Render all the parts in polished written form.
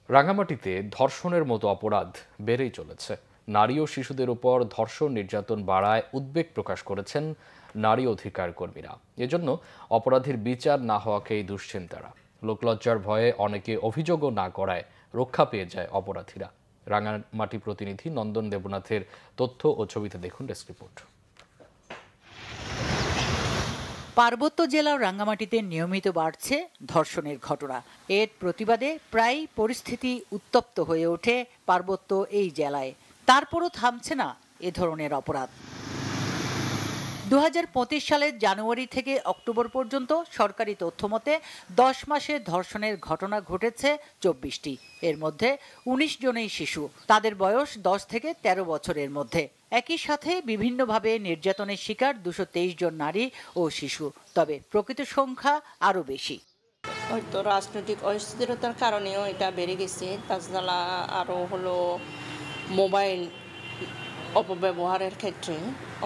রাঙামাটিতে ধর্ষণের মতো অপরাধ বেড়েই চলেছে। নারী ও শিশুদের উপর ধর্ষণ নির্যাতন বাড়ায় উদ্বেগ প্রকাশ করেছেন নারী অধিকার কর্মীরা। এজন্য অপরাধীর বিচার না হওয়াকেই দুশ্চিন্তারা। লোকলজ্জার ভয়ে অনেকে অভিযোগও না করায় রক্ষা পেয়ে যায় অপরাধীরা। রাঙামাটি প্রতিনিধি নন্দন দেবনাথের তথ্য ও ছবিতে দেখুন ডেস্ক রিপোর্ট। পার্বত্য জেলার রাঙ্গামাটিতে নিয়মিত বাড়ছে ধর্ষণের ঘটনা। এর প্রতিবাদে প্রায় পরিস্থিতি উত্তপ্ত হয়ে ওঠে পার্বত্য এই জেলায়। তারপরও থামছে না এ ধরনের অপরাধ। 2025 সালের জানুয়ারি থেকে অক্টোবর পর্যন্ত সরকারি তথ্যমতে 10 মাসে ধর্ষণের ঘটনা ঘটেছে 24টি। এর মধ্যে 19 জনই শিশু, তাদের বয়স 10 থেকে 13 বছরের মধ্যে। একই সাথে বিভিন্নভাবে নির্যাতনের শিকার 223 জন নারী ও শিশু। তবে প্রকৃত সংখ্যা আরও বেশি। হয়তো রাজনৈতিক অস্থিরতার কারণেও এটা বেড়ে গেছে। তাছাড়া আরও হলো মোবাইল অপব্যবহারের ক্ষেত্রে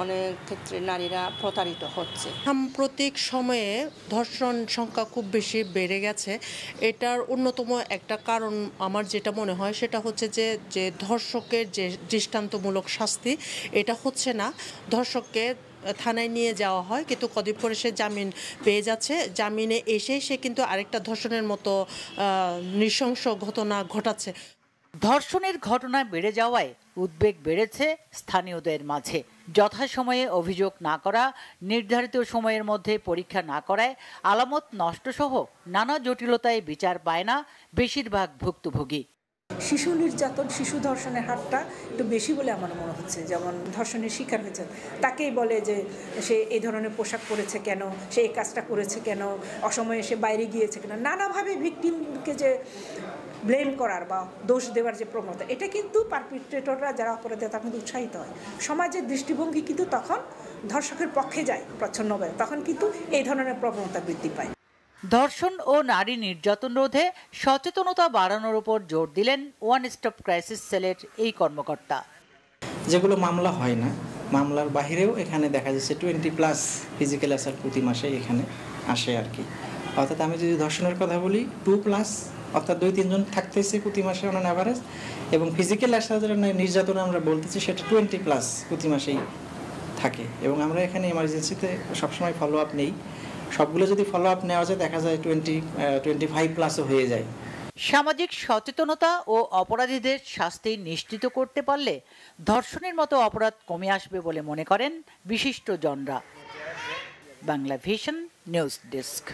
অনেক ক্ষেত্রে নারীরা প্রতারিত হচ্ছে। সাম্প্রতিক সময়ে ধর্ষণ সংখ্যা খুব বেশি বেড়ে গেছে। এটার অন্যতম একটা কারণ আমার যেটা মনে হয় সেটা হচ্ছে যে ধর্ষকের যে দৃষ্টান্তমূলক শাস্তি এটা হচ্ছে না। ধর্ষককে থানায় নিয়ে যাওয়া হয়, কিন্তু কদিন পরে সে জামিন পেয়ে যাচ্ছে। জামিনে এসে সে কিন্তু আরেকটা ধর্ষণের মতো নৃশংস ঘটনা ঘটাচ্ছে। ধর্ষণের ঘটনা বেড়ে যাওয়ায় উদ্বেগ বেড়েছে স্থানীয়দের মাঝে। যথাসময়ে অভিযোগ না করা, নির্ধারিত সময়ের মধ্যে পরীক্ষা না করায় আলামত নষ্টসহ নানা জটিলতায় বিচার পায় না বেশিরভাগ ভুক্তভোগী। শিশু নির্যাতন, শিশু ধর্ষণের হারটা একটু বেশি বলে আমার মনে হচ্ছে। যেমন ধর্ষণের শিকার হয়েছে তাকেই বলে যে সে এই ধরনের পোশাক পরেছে কেন, সে এই কাজটা করেছে কেন, অসময়ে সে বাইরে গিয়েছে কেন, নানাভাবে ভিকটিমকে যে ব্লেম করার বা দোষ দেওয়ার যে প্রবণতা, এটা কিন্তু পারপিট্রেটররা যারা অপরাধী তারা কিন্তু উৎসাহিত হয়। সমাজের দৃষ্টিভঙ্গি কিন্তু তখন ধর্ষকের পক্ষে যায় প্রচ্ছন্নভাবে, তখন কিন্তু এই ধরনের প্রবণতা বৃদ্ধি পায়। ধর্ষণ ও নারী নির্যাতন রোধে সচেতনতা বাড়ানোর উপর জোর দিলেন ওয়ান স্টপ ক্রাইসিস সেলের এই কর্মকর্তা। যেগুলো মামলা হয় না, মামলার বাহিরেও এখানে দেখা যাচ্ছে 20+ ফিজিক্যাল অ্যাসাল্ট প্রতি মাসে এখানে আসে আর কি। অর্থাৎ আমি যদি ধর্ষণের কথা বলি 2+, অর্থাৎ 2-3 জন থাকতেছে প্রতি মাসে অন অ্যাভারেজ, এবং ফিজিক্যাল অ্যাসাল্টের নির্যাতন আমরা বলতেছি সেটা 20+ প্রতি মাসেই থাকে। এবং আমরা এখানে এমার্জেন্সিতে সবসময় ফলো আপ নেই। সবগুলো যদি ফলো আপ নেওয়া যায় দেখা যায় 25+ও হয়ে যায়। সামাজিক সচেতনতা ও অপরাধীদের শাস্তি নিশ্চিত করতে পারলে ধর্ষণের মতো অপরাধ কমে আসবে বলে মনে করেন বিশিষ্টজনরা। Bangla vision news desk.